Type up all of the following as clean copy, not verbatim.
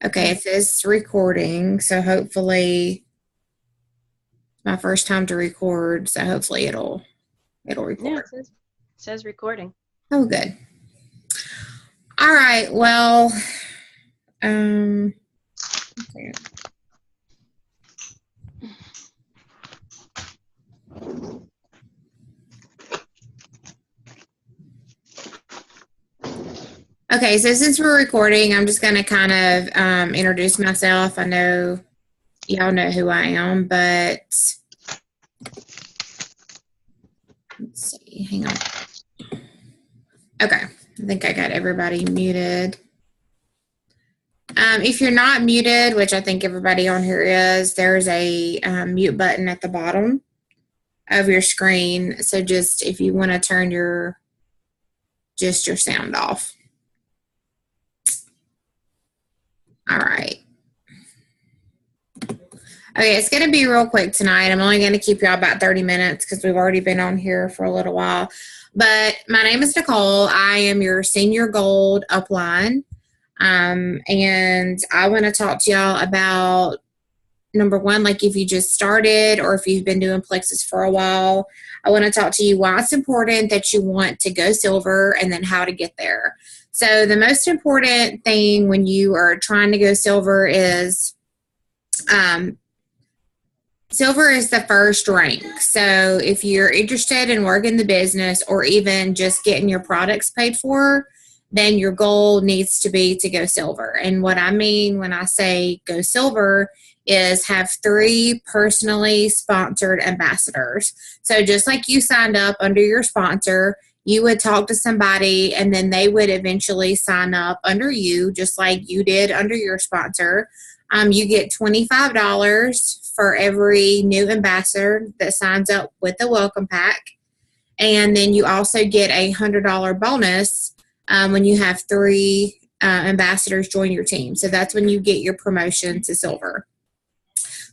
Okay, it says recording, so hopefully my first time to record, so hopefully it'll Yeah, record. it says recording. Oh, good. All right. Well, okay. So since we're recording, I'm just going to kind of introduce myself. I know y'all know who I am, but let's see. Hang on. Okay. I think I got everybody muted. If you're not muted, which I think everybody on here is, there's a mute button at the bottom of your screen. So just if you want to turn your sound off. All right. Okay, it's going to be real quick tonight. I'm only going to keep y'all about 30 minutes because we've already been on here for a little while. But my name is Nicole. I am your Senior Gold upline. And I want to talk to y'all about, number one, like if you just started or if you've been doing Plexus for a while, I want to talk to you why it's important that you want to go silver and then how to get there. So the most important thing when you are trying to go silver is silver is the first rank. So if you're interested in working the business or even just getting your products paid for, then your goal needs to be to go silver. And what I mean when I say go silver is have 3 personally sponsored ambassadors. So just like you signed up under your sponsor, you would talk to somebody and then they would eventually sign up under you, just like you did under your sponsor. You get $25 for every new ambassador that signs up with the welcome pack. And then you also get a $100 bonus when you have 3 ambassadors join your team. So that's when you get your promotion to silver.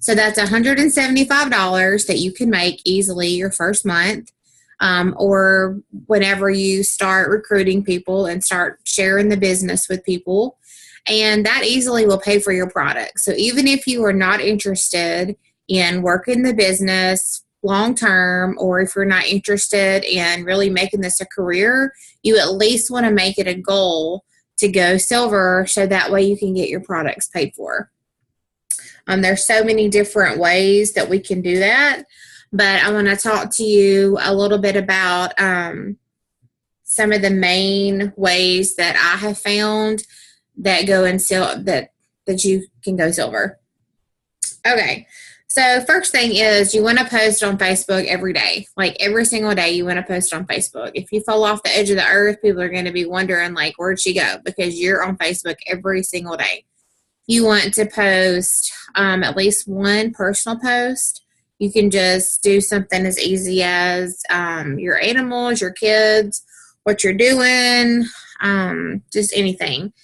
So that's $175 that you can make easily your first month, or whenever you start recruiting people and start sharing the business with people. And that easily will pay for your product. So even if you are not interested in working the business long term, or if you're not interested in really making this a career, you at least want to make it a goal to go silver so that way you can get your products paid for. There's so many different ways that we can do that, but I want to talk to you a little bit about some of the main ways that I have found that go in that you can go silver. Okay, so first thing is you want to post on Facebook every day. Like every single day you want to post on Facebook. If you fall off the edge of the earth, people are going to be wondering like, where'd she go? Because you're on Facebook every single day. You want to post at least one personal post. You can just do something as easy as your animals, your kids, what you're doing, just anything.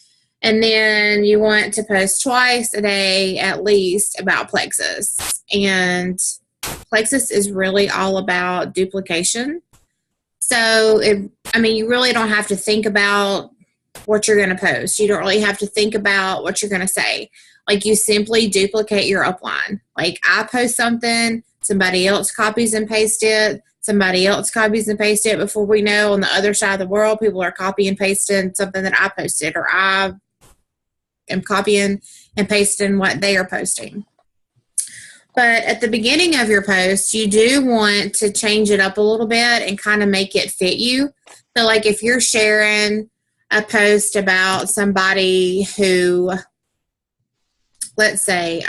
And then you want to post twice a day at least about Plexus. And Plexus is really all about duplication. So, you really don't have to think about what you're going to post. You don't really have to think about what you're going to say. Like you simply duplicate your upline. Like I post something, somebody else copies and pastes it. Somebody else copies and pastes it. Before we know, on the other side of the world, people are copying and pasting something that I posted, or I am copying and pasting what they are posting. But at the beginning of your post, you do want to change it up a little bit and kind of make it fit you. So like if you're sharing a post about somebody who, let's say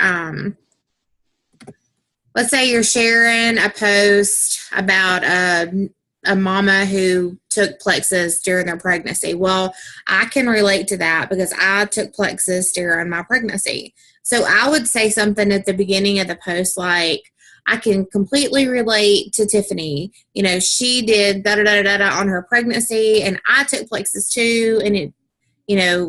you're sharing a post about a mama who took Plexus during their pregnancy. Well, I can relate to that because I took Plexus during my pregnancy. So I would say something at the beginning of the post like, I can completely relate to Tiffany. You know, she did da-da-da-da-da on her pregnancy, and I took Plexus too, and it,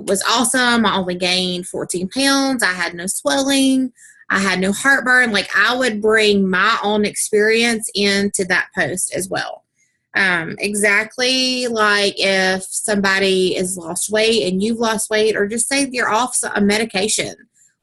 was awesome. I only gained 14 pounds. I had no swelling. I had no heartburn. Like I would bring my own experience into that post as well. Exactly like if somebody is lost weight and you've lost weight, or just say you're off a medication.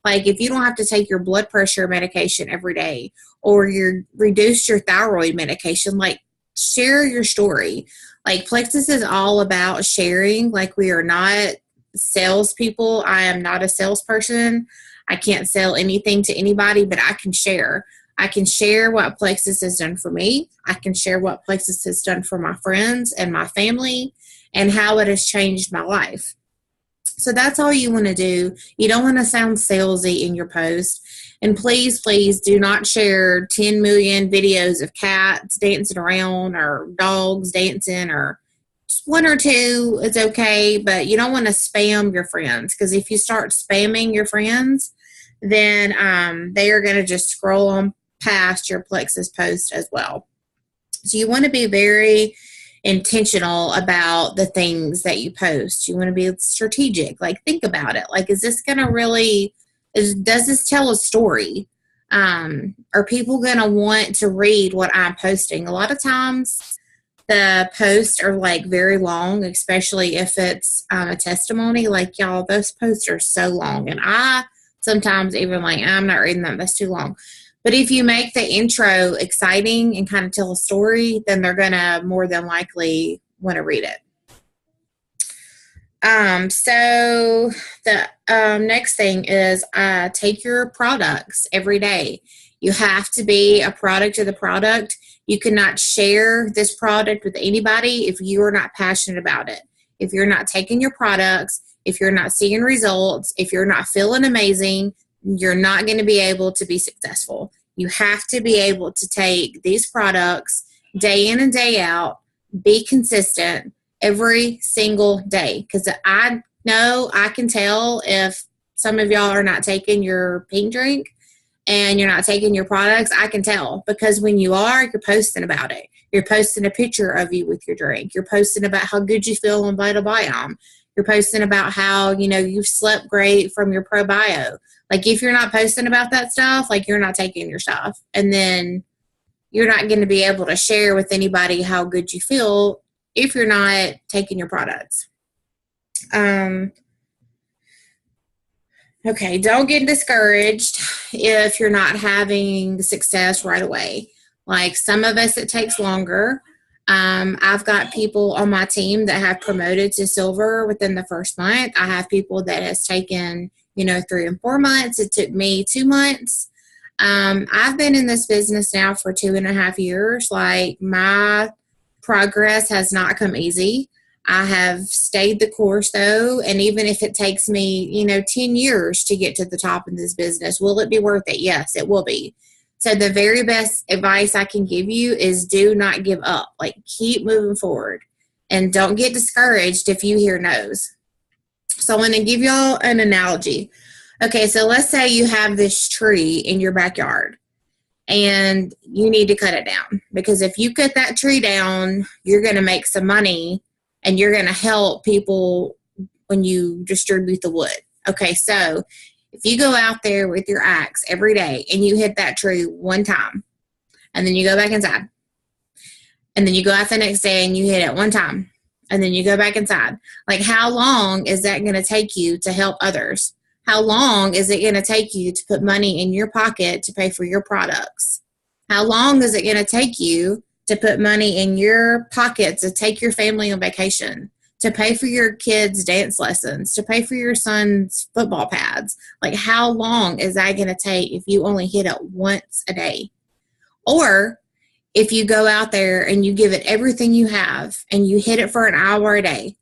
Like if you don't have to take your blood pressure medication every day, or you're reduced your thyroid medication, like share your story. Like Plexus is all about sharing. Like we are not salespeople. I am not a salesperson. I can't sell anything to anybody, but I can share. I can share what Plexus has done for me. I can share what Plexus has done for my friends and my family and how it has changed my life. So that's all you want to do. You don't want to sound salesy in your post. And please, please do not share 10 million videos of cats dancing around or dogs dancing, or just one or two. It's okay, but you don't want to spam your friends, because if you start spamming your friends, then they are going to just scroll on past your Plexus post as well. So you want to be very intentional about the things that you post. You want to be strategic. Like think about it. Like, is this going to really, does this tell a story? Are people going to want to read what I'm posting? A lot of times the posts are like very long, especially if it's a testimony. Like y'all, those posts are so long. And I sometimes even like, I'm not reading that. That's too long. But if you make the intro exciting and kind of tell a story, then they're going to more than likely want to read it. So the next thing is take your products every day. You have to be a product of the product. You cannot share this product with anybody if you are not passionate about it. If you're not taking your products, if you're not seeing results, if you're not feeling amazing, you're not going to be able to be successful. You have to be able to take these products day in and day out, be consistent every single day. Because I know I can tell if some of y'all are not taking your pink drink and you're not taking your products. I can tell, because when you are, you're posting about it. You're posting a picture of you with your drink. You're posting about how good you feel on Vital Biome. You're posting about how, you've slept great from your ProBio. Like, if you're not posting about that stuff, like, you're not taking your stuff. And then you're not going to be able to share with anybody how good you feel if you're not taking your products. Okay, don't get discouraged if you're not having success right away. Like, some of us, it takes longer. I've got people on my team that have promoted to silver within the first month. I have people that has taken, 3 and 4 months. It took me 2 months. I've been in this business now for 2.5 years. Like, my progress has not come easy. I have stayed the course though. And even if it takes me, 10 years to get to the top of this business, will it be worth it? Yes, it will be. So the very best advice I can give you is do not give up. Like, keep moving forward and don't get discouraged if you hear no's. So I'm going to give y'all an analogy. Okay, so let's say you have this tree in your backyard and you need to cut it down, because if you cut that tree down, you're going to make some money and you're going to help people when you distribute the wood. Okay, so if you go out there with your axe every day and you hit that tree one time, and then you go back inside, and then you go out the next day and you hit it one time, and then you go back inside, like, how long is that going to take you to help others? How long is it going to take you to put money in your pocket to pay for your products? How long is it going to take you to put money in your pocket to take your family on vacation, to pay for your kids' dance lessons, to pay for your son's football pads? Like, how long is that going to take if you only hit it once a day? Or if you go out there and you give it everything you have and you hit it for an hour a day,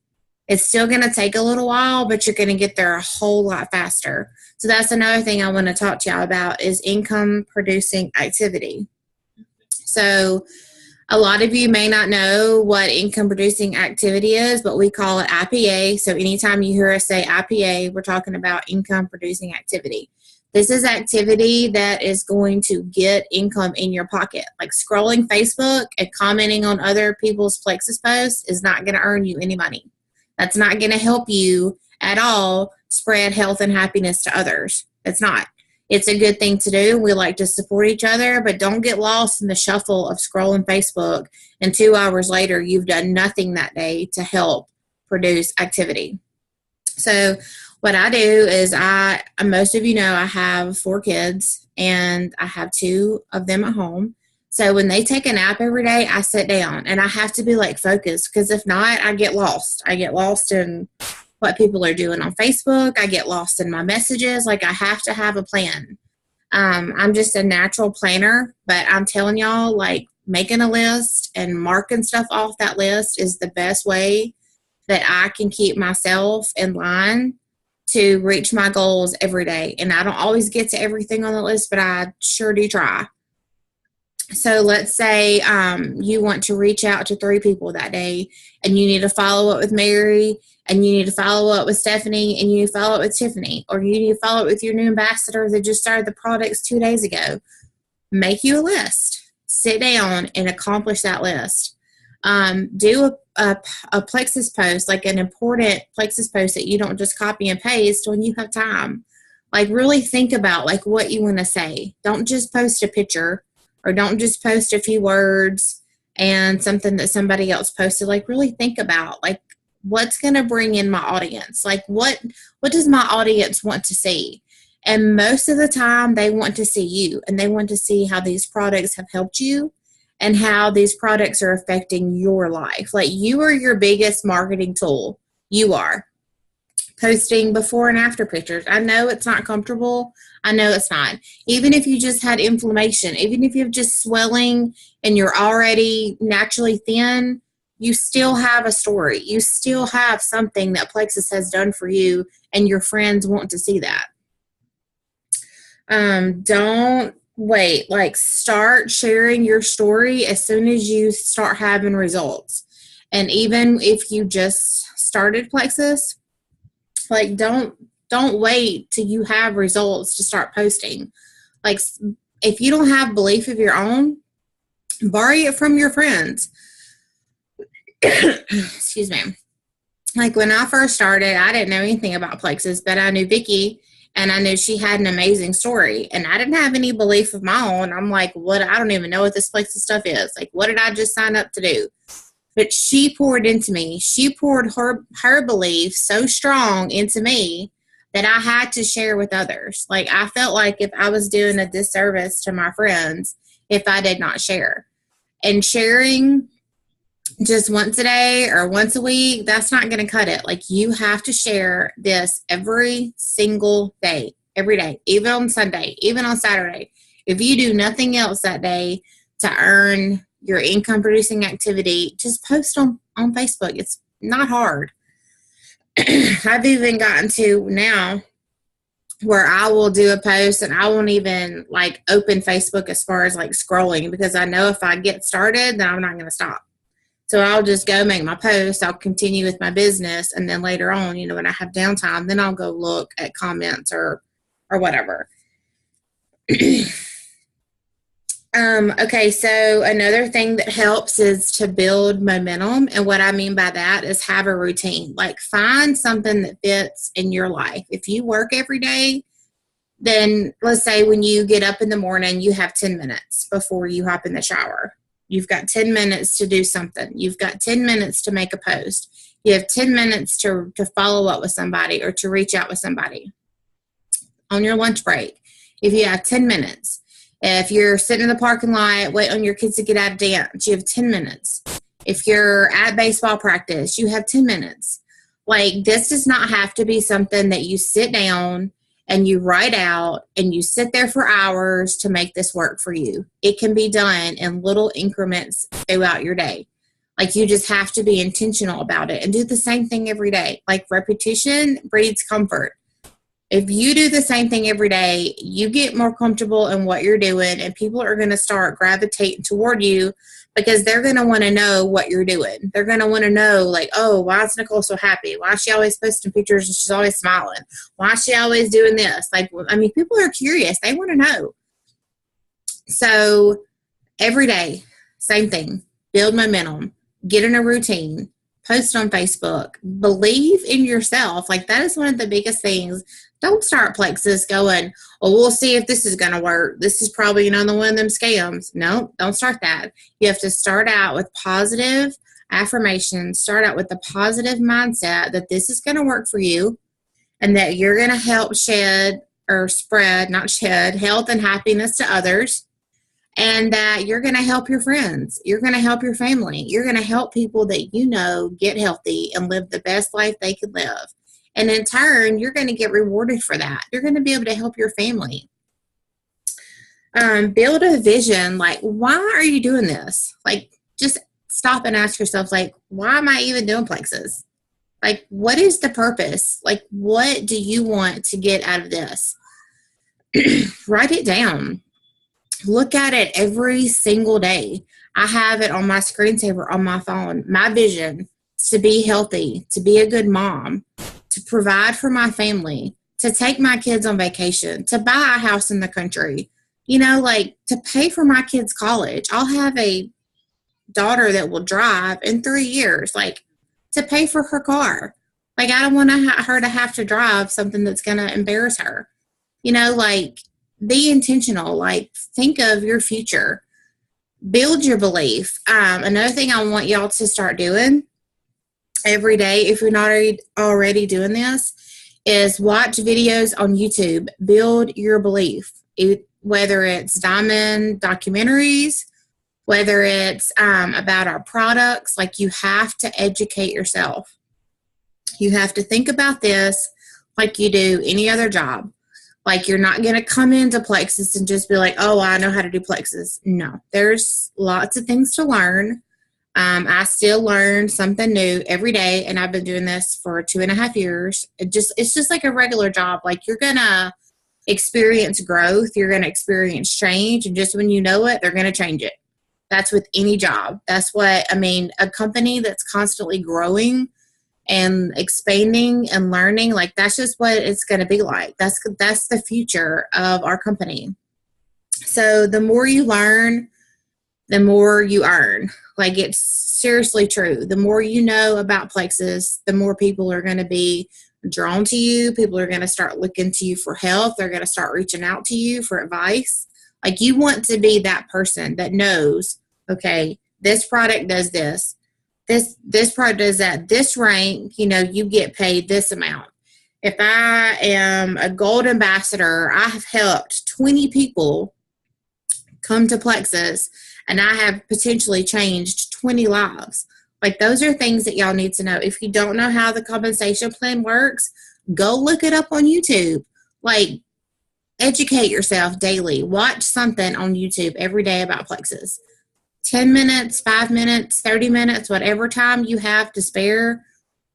it's still going to take a little while, but you're going to get there a whole lot faster. So that's another thing I want to talk to y'all about is income producing activity. So a lot of you may not know what income producing activity is, but we call it IPA. So anytime you hear us say IPA, we're talking about income producing activity. This is activity that is going to get income in your pocket. Like, scrolling Facebook and commenting on other people's Plexus posts is not going to earn you any money. That's not going to help you at all spread health and happiness to others. It's not. It's a good thing to do. We like to support each other, but don't get lost in the shuffle of scrolling Facebook, and 2 hours later, you've done nothing that day to help produce activity. So what I do is most of you know, I have 4 kids, and I have 2 of them at home. So when they take a nap every day, I sit down and I have to be like focused, because if not, I get lost. I get lost in what people are doing on Facebook. I get lost in my messages. Like, I have to have a plan. I'm just a natural planner, but I'm telling y'all, like, making a list and marking stuff off that list is the best way that I can keep myself in line to reach my goals every day. And I don't always get to everything on the list, but I sure do try. So let's say you want to reach out to 3 people that day, and you need to follow up with Mary, and you need to follow up with Stephanie, and you need to follow up with Tiffany, or you need to follow up with your new ambassador that just started the products 2 days ago. Make you a list. Sit down and accomplish that list. Do a Plexus post, like an important Plexus post that you don't just copy and paste when you have time. Like, really think about like what you want to say. Don't just post a picture, or don't just post a few words and something that somebody else posted. Like, really think about like what's going to bring in my audience. Like, what does my audience want to see? And most of the time they want to see you, and they want to see how these products have helped you and how these products are affecting your life. Like, you are your biggest marketing tool. You are. Posting before and after pictures. I know it's not comfortable. I know it's not. Even if you just had inflammation, even if you have just swelling and you're already naturally thin, you still have a story. You still have something that Plexus has done for you, and your friends want to see that. Don't wait. Like, start sharing your story as soon as you start having results. And even if you just started Plexus, like, don't wait till you have results to start posting. Like, if you don't have belief of your own, borrow it from your friends. Excuse me. Like, when I first started, I didn't know anything about Plexus, but I knew Vicki, and I knew she had an amazing story, and I didn't have any belief of my own. I'm like, what? I don't even know what this Plexus stuff is. Like, what did I just sign up to do? But she poured into me. She poured her belief so strong into me that I had to share with others. Like, I felt like if I was doing a disservice to my friends if I did not share. And sharing just once a day or once a week, that's not going to cut it. Like, you have to share this every single day, every day, even on Sunday, even on Saturday. If you do nothing else that day to earn your income producing activity, just post on Facebook. It's not hard. I've even gotten to now where I will do a post and I won't even like open Facebook as far as like scrolling, because I know if I get started, then I'm not going to stop. So I'll just go make my post. I'll continue with my business. And then later on, you know, when I have downtime, then I'll go look at comments or whatever. Okay, so another thing that helps is to build momentum. And what I mean by that is have a routine. Like, find something that fits in your life. If you work every day, then let's say when you get up in the morning, you have 10 minutes before you hop in the shower. You've got 10 minutes to do something. You've got 10 minutes to make a post. You have 10 minutes to follow up with somebody or to reach out with somebody on your lunch break. If you have 10 minutes. If you're sitting in the parking lot, wait on your kids to get out of dance, you have 10 minutes. If you're at baseball practice, you have 10 minutes. Like, this does not have to be something that you sit down and you write out and you sit there for hours to make this work for you. It can be done in little increments throughout your day. Like, you just have to be intentional about it and do the same thing every day. Like, repetition breeds comfort. If you do the same thing every day, you get more comfortable in what you're doing, and people are going to start gravitating toward you because they're going to want to know what you're doing. They're going to want to know, like, oh, why is Nicole so happy? Why is she always posting pictures and she's always smiling? Why is she always doing this? Like, I mean, people are curious. They want to know. So every day, same thing. Build momentum. Get in a routine. Post on Facebook. Believe in yourself. Like, that is one of the biggest things. Don't start Plexus going, well, we'll see if this is going to work. This is probably another one of them scams. No, don't start that. You have to start out with positive affirmations. Start out with the positive mindset that this is going to work for you and that you're going to help spread, not shed, health and happiness to others. And that you're going to help your friends. You're going to help your family. You're going to help people that you know get healthy and live the best life they could live. And in turn, you're going to get rewarded for that. You're going to be able to help your family. Build a vision. Like, why are you doing this? Like, just stop and ask yourself, like, why am I even doing Plexus? Like, what is the purpose? Like, what do you want to get out of this? Write it down. Look at it every single day. I have it on my screensaver on my phone. My vision is to be healthy, to be a good mom, to provide for my family, to take my kids on vacation, to buy a house in the country, you know, like to pay for my kids' college. I'll have a daughter that will drive in 3 years, like to pay for her car. Like, I don't want her to have to drive something that's going to embarrass her. You know, like, be intentional. Like, think of your future. Build your belief. Another thing I want y'all to start doing every day, if you're not already doing this, is watch videos on YouTube. Build your belief. Whether it's diamond documentaries, whether it's about our products, like, you have to educate yourself. You have to think about this like you do any other job. Like, you're not going to come into Plexus and just be like, oh, I know how to do Plexus. No, there's lots of things to learn. I still learn something new every day, and I've been doing this for 2.5 years. It's just like a regular job. Like, you're going to experience growth. You're going to experience change, and just when you know it, they're going to change it. That's with any job. That's what, I mean, a company that's constantly growing and expanding and learning, like, that's just what it's going to be like. That's the future of our company. So the more you learn, the more you earn. Like, it's seriously true. The more you know about Plexus, the more people are going to be drawn to you. People are going to start looking to you for help. They're going to start reaching out to you for advice. Like, you want to be that person that knows, okay, this product does this. This product does that. This rank, you know, you get paid this amount. If I am a gold ambassador, I have helped 20 people come to Plexus, and I have potentially changed 20 lives. Like, those are things that y'all need to know. If you don't know how the compensation plan works, go look it up on YouTube. Like, educate yourself daily. Watch something on YouTube every day about Plexus. 10 minutes, 5 minutes, 30 minutes, whatever time you have to spare,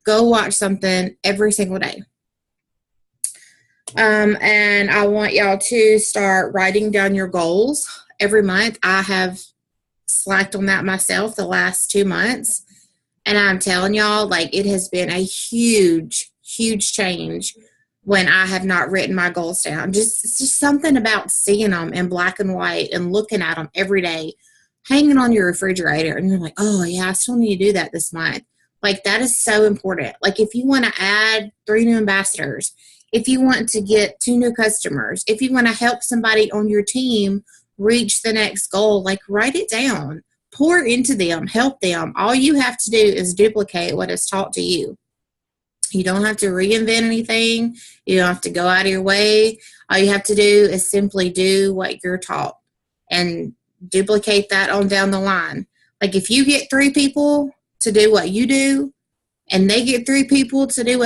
go watch something every single day. And I want y'all to start writing down your goals every month. I have slacked on that myself the last 2 months. And I'm telling y'all, like, it has been a huge, huge change when I have not written my goals down. It's just something about seeing them in black and white and looking at them every day, hanging on your refrigerator, and you're like, oh, yeah, I still need to do that this month. Like, that is so important. Like, if you want to add 3 new ambassadors, if you want to get 2 new customers, if you want to help somebody on your team reach the next goal, like, write it down. Pour into them. Help them. All you have to do is duplicate what is taught to you. You don't have to reinvent anything. You don't have to go out of your way. All you have to do is simply do what you're taught and duplicate that on down the line. Like, if you get 3 people to do what you do, and they get 3 people to do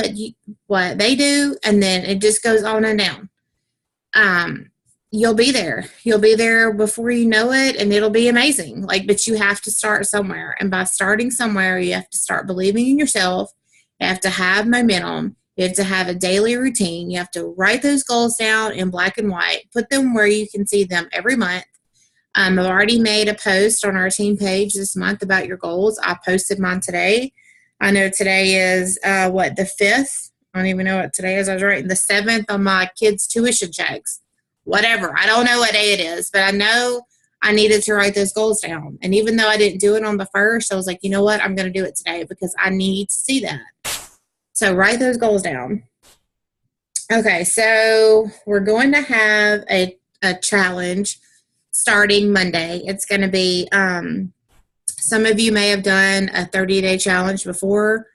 what they do, and then it just goes on and down. You'll be there. You'll be there before you know it, and it'll be amazing. Like, but you have to start somewhere, and by starting somewhere, you have to start believing in yourself. You have to have momentum. You have to have a daily routine. You have to write those goals down in black and white. Put them where you can see them every month. I've already made a post on our team page this month about your goals. I posted mine today. I know today is, the 5th? I don't even know what today is. I was writing the 7th on my kids' tuition checks. Whatever. I don't know what day it is, but I know I needed to write those goals down. And even though I didn't do it on the first, I was like, you know what? I'm going to do it today because I need to see that. So write those goals down. Okay, so we're going to have a challenge starting Monday. It's going to be, some of you may have done a 30-day challenge before.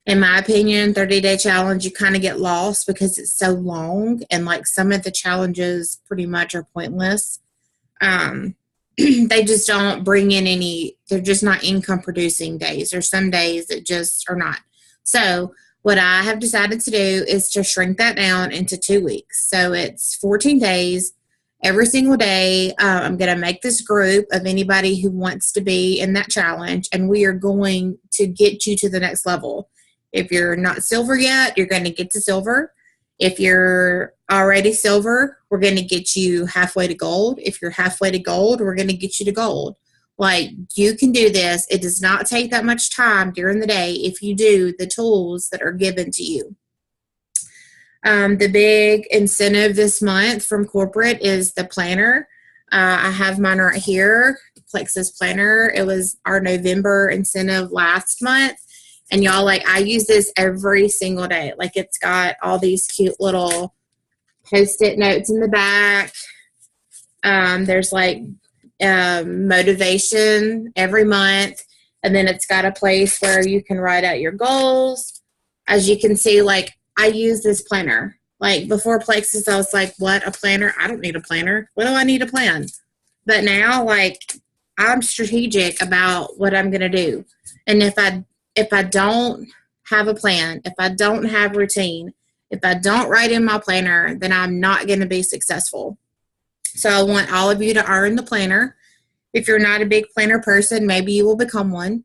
In my opinion, 30-day challenge, you kind of get lost because it's so long, and like some of the challenges pretty much are pointless. They just don't bring in any, they're just not income producing days. There's some days that just are not. So what I have decided to do is to shrink that down into 2 weeks. So it's 14 days. Every single day, I'm going to make this group of anybody who wants to be in that challenge, and we are going to get you to the next level. If you're not silver yet, you're going to get to silver. If you're already silver, we're going to get you halfway to gold. If you're halfway to gold, we're going to get you to gold. Like, you can do this. It does not take that much time during the day if you do the tools that are given to you. The big incentive this month from corporate is the planner. I have mine right here, Plexus Planner. It was our November incentive last month. And y'all, like, I use this every single day. Like, it's got all these cute little Post-it notes in the back. There's like motivation every month. And then it's got a place where you can write out your goals. As you can see, like, I use this planner. Like, before Plexus, I was like, what, a planner? I don't need a planner. What do I need a plan? But now, like, I'm strategic about what I'm going to do. And if I don't have a plan, if I don't have routine, if I don't write in my planner, then I'm not going to be successful. So I want all of you to earn the planner. If you're not a big planner person, maybe you will become one,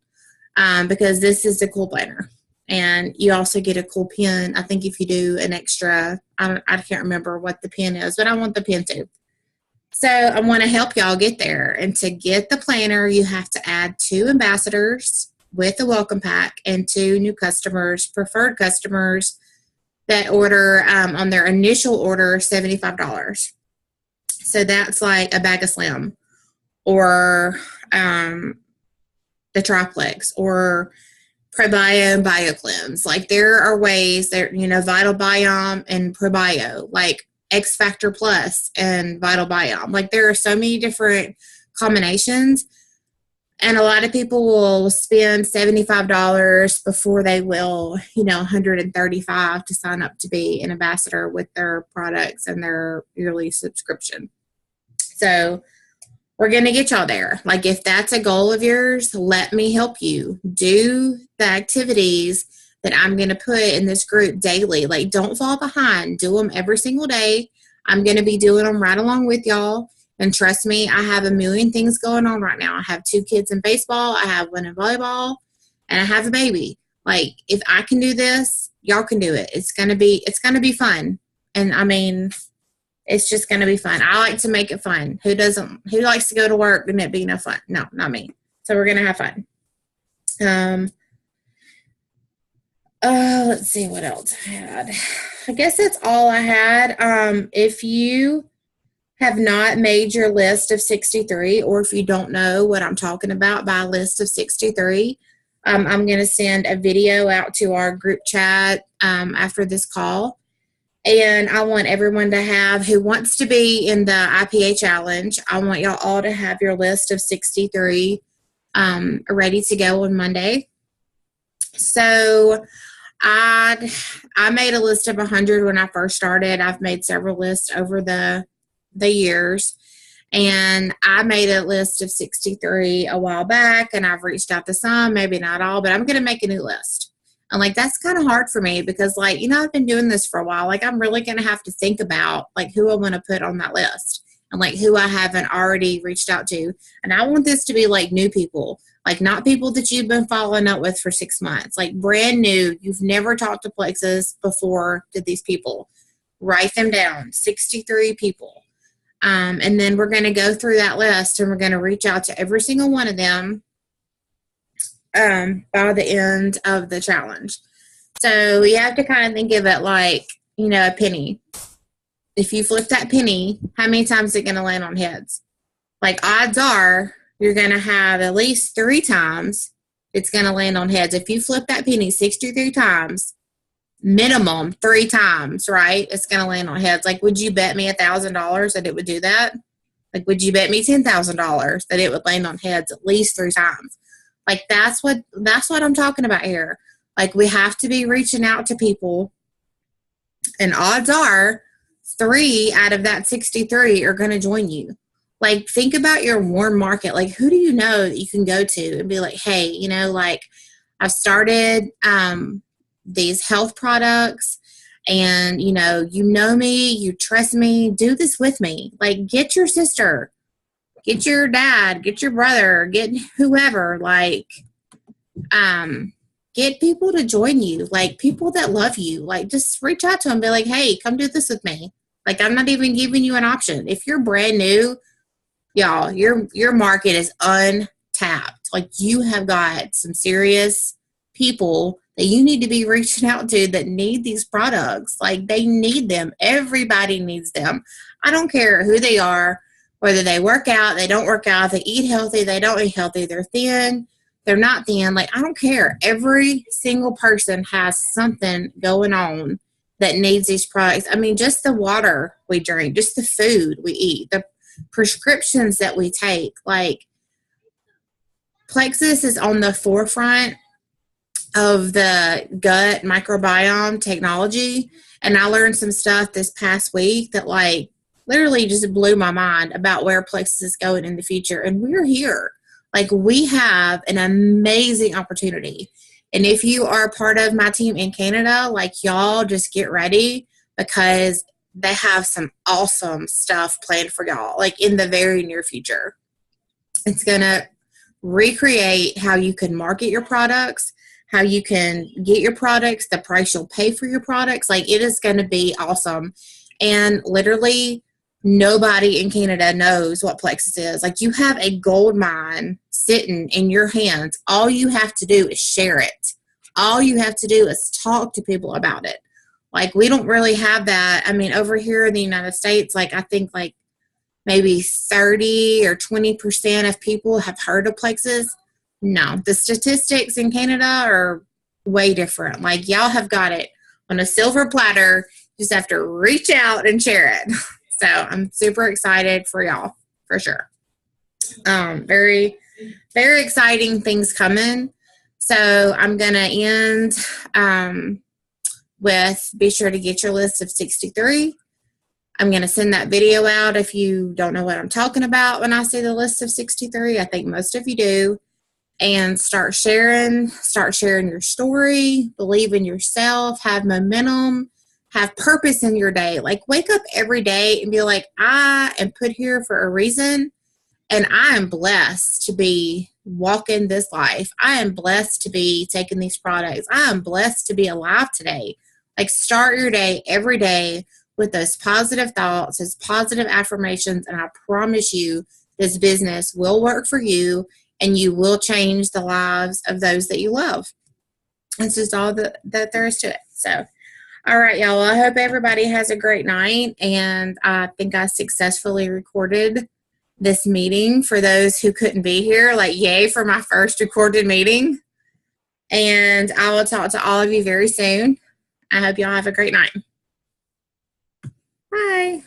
because this is a cool planner. And you also get a cool pen. I think if you do an extra, I can't remember what the pen is, but I want the pen too. So I want to help y'all get there. And to get the planner, you have to add 2 ambassadors with a welcome pack and 2 new customers, preferred customers that order on their initial order $75. So that's like a bag of Slim, or the Triplex, or Probio and BioCleanse. Like, there are ways that, Vital Biome and Probio, like X Factor Plus and Vital Biome. Like, there are so many different combinations. And a lot of people will spend $75 before they will, $135 to sign up to be an ambassador with their products and their yearly subscription. So we're going to get y'all there. Like, if that's a goal of yours, let me help you. Do the activities that I'm going to put in this group daily. Like, don't fall behind. Do them every single day. I'm going to be doing them right along with y'all. And trust me, I have a million things going on right now. I have 2 kids in baseball, I have 1 in volleyball, and I have a baby. Like, if I can do this, y'all can do it. It's gonna be fun. And I mean, it's just gonna be fun. I like to make it fun. Who likes to go to work and it be no fun? No, not me. So we're gonna have fun. Let's see what else I had. I guess that's all I had. If you have not made your list of 63, or if you don't know what I'm talking about by a list of 63, I'm going to send a video out to our group chat after this call. And I want everyone to have, who wants to be in the IPA challenge, I want y'all all to have your list of 63 ready to go on Monday. So I made a list of 100 when I first started. I've made several lists over the years, and I made a list of 63 a while back, and I've reached out to some, maybe not all, but I'm going to make a new list. And like, that's kind of hard for me because, like, I've been doing this for a while. Like, I'm really going to have to think about like who I want to put on that list and like who I haven't already reached out to. And I want this to be like new people, like not people that you've been following up with for 6 months, like brand new. You've never talked to Plexus before to these people. Write them down, 63 people. And then we're going to go through that list, and we're going to reach out to every single one of them by the end of the challenge. So you have to kind of think of it like, a penny. If you flip that penny, how many times is it going to land on heads? Like odds are you're going to have at least 3 times it's going to land on heads. If you flip that penny 63 times, minimum 3 times, right? It's going to land on heads. Like, would you bet me $1,000 that it would do that? Like, would you bet me $10,000 that it would land on heads at least 3 times? Like, that's what I'm talking about here. Like, we have to be reaching out to people, and odds are 3 out of that 63 are going to join you. Like, think about your warm market. Like, who do you know that you can go to and be like, hey, you know, like, I've started these health products, and you know me, you trust me, do this with me. Like, get your sister, get your dad, get your brother, get whoever, like, get people to join you, like people that love you. Like, just reach out to them, be like, hey, come do this with me. Like, I'm not even giving you an option. If you're brand new, y'all, your market is untapped. Like, you have got some serious people that you need to be reaching out to that need these products. Like, they need them. Everybody needs them. I don't care who they are, whether they work out, they don't work out, they eat healthy, they don't eat healthy, they're thin, they're not thin. Like, I don't care. Every single person has something going on that needs these products. I mean, just the water we drink, just the food we eat, the prescriptions that we take. Like, Plexus is on the forefront of the gut microbiome technology, and I learned some stuff this past week that, like, literally just blew my mind about where Plexus is going in the future. And we're here. Like, we have an amazing opportunity. And if you are part of my team in Canada, like, y'all just get ready, because they have some awesome stuff planned for y'all, like, in the very near future. It's going to recreate how you can market your products, how you can get your products, the price you'll pay for your products. Like, it is going to be awesome. And literally nobody in Canada knows what Plexus is. Like, you have a gold mine sitting in your hands. All you have to do is share it. All you have to do is talk to people about it. Like, we don't really have that. I mean, over here in the United States, like, I think like maybe 30 or 20% of people have heard of Plexus. No, the statistics in Canada are way different. Like, y'all have got it on a silver platter. You just have to reach out and share it. So I'm super excited for y'all, for sure. Very, very exciting things coming. So I'm going to end with, be sure to get your list of 63. I'm going to send that video out if you don't know what I'm talking about when I say the list of 63. I think most of you do. And start sharing your story, believe in yourself, have momentum, have purpose in your day. Like, wake up every day and be like, I am put here for a reason, and I am blessed to be walking this life. I am blessed to be taking these products. I am blessed to be alive today. Like, start your day every day with those positive thoughts, those positive affirmations, and I promise you this business will work for you, and you will change the lives of those that you love. That's just all that there is to it. So, all right, y'all. I hope everybody has a great night, and I think I successfully recorded this meeting for those who couldn't be here. Like, yay for my first recorded meeting. And I will talk to all of you very soon. I hope y'all have a great night. Bye.